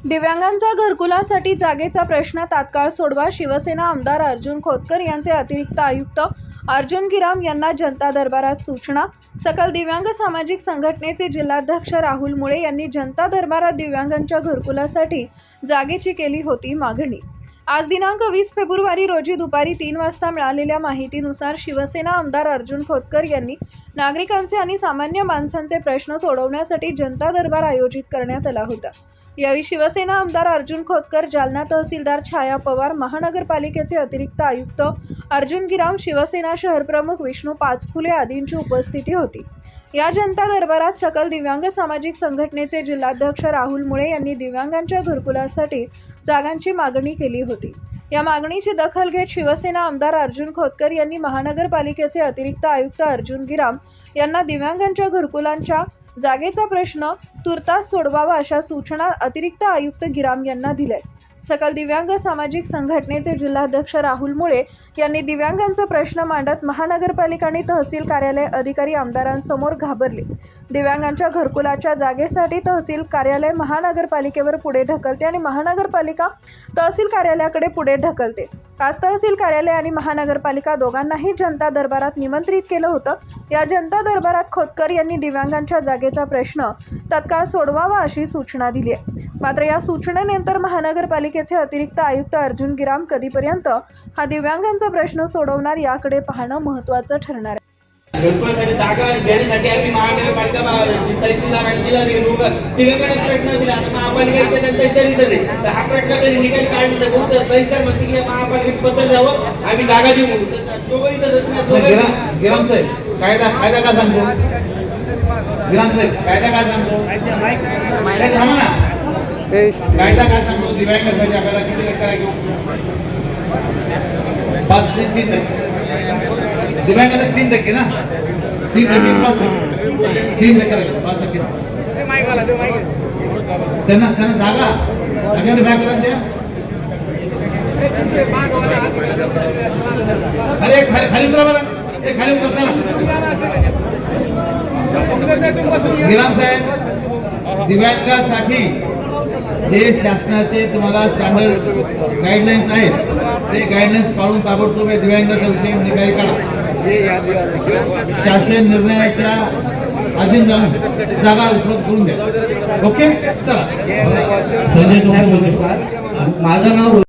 दिव्यांगांचा घरकुलासाठी जागेचा प्रश्न तात्काळ सोडवा. शिवसेना आमदार अर्जुन खोतकर यांचे अतिरिक्त आयुक्त अर्जुन गिराम यांना जनता दरबारात सूचना. सकल दिव्यांग सामाजिक संघटनेचे जिल्हाध्यक्ष राहुल मुळे यांनी जनता दरबारात दिव्यांगांच्या घरकुलासाठी जागेची केली होती मागणी. आज दिनांक 20 फेब्रुवारी रोजी दुपारी 3 वाजता मिळालेल्या माहितीनुसार शिवसेना आमदार अर्जुन खोतकर यांनी नागरिकांचे आणि सामान्य माणसांचे प्रश्न सोडवण्यासाठी जनता दरबार आयोजित करण्यात आला होता. यावेळी शिवसेना आमदार अर्जुन खोतकर, जालना तहसीलदार छाया पवार, महानगरपालिकेचे अतिरिक्त आयुक्त अर्जुन गिराम, शिवसेना शहरप्रमुख विष्णू पाचफुले आदींची उपस्थिती होती. या जनता दरबारात सकल दिव्यांग सामाजिक संघटनेचे जिल्हाध्यक्ष राहुल मुळे यांनी दिव्यांगांच्या घरकुलासाठी जागांची मागणी केली होती. या मागणीची दखल घेत शिवसेना आमदार अर्जुन खोतकर यांनी महानगरपालिकेचे अतिरिक्त आयुक्त अर्जुन गिराम यांना दिव्यांगांच्या घरकुलांच्या जागेचा प्रश्न तुर्तास सोडवावा अशा सूचना अतिरिक्त आयुक्त गिराम यांना दिल्या. सकल दिव्यांग सामाजिक संघटनेचे जिल्हाध्यक्ष राहुल मुळे यांनी दिव्यांगांचा प्रश्न मांडत महानगरपालिका आणि तहसील कार्यालय अधिकारी आमदारांसमोर घाबरले. दिव्यांगांच्या घरकुलाच्या जागेसाठी तहसील कार्यालय महानगरपालिकेवर पुढे ढकलते आणि महानगरपालिका तहसील कार्यालयाकडे पुढे ढकलते. आज तहसील कार्यालय आणि महानगरपालिका दोघांनाही जनता दरबारात निमंत्रित केलं होतं. या जनता दरबारात खोतकर यांनी दिव्यांगांच्या जागेचा प्रश्न तत्काळ सोडवावा अशी सूचना दिली आहे. मात्र या सूचनेनंतर महानगरपालिकेचे अतिरिक्त आयुक्त अर्जुन गिराम कधीपर्यंत हा दिव्यांगांचा प्रश्न सोडवणार याकडे पाहणं महत्त्वाचं ठरणार आहे. घरकुलासाठी जागा देण्यासाठी आम्ही महानगरपालिका तहसीलदार आणि जिल्हाधिकारी तिघांकडे प्रश्न दिला आणि महापालिका तर हा प्रश्न कधी निकाल काढला तर तहसीलदार म्हणते की महापालिकेत पत्र द्यावं, आम्ही जागा देऊ म्हणून. गिराम साहेब कायदा काय सांगतो? गिराम साहेब कायदा काय सांगतो? थांबा ना. कायदा काय सांगतो? दिव्यांगासाठी आपल्याला किती टक्के घेऊ? 5 ते 3%. दिव्यांगाला 3% ना, 3% 5%. त्यांना जागा आणि दिव्यांगाला द्या. अरे खाली उतरा बरं, खाली उतरा. गिराम साहेब, दिव्यांगासाठी जे शासनाचे तुम्हाला स्टँडर्ड गाईडलाईन्स आहेत ते गाईडलाईन्स पाळून ताबडतोब दिव्यांगाचा विषय निकाली काढा. शासन निर्णयाच्या अधीन जाऊन जागा उपलब्ध करून द्या. ओके, चला. संजय, नमस्कार. माझं नाव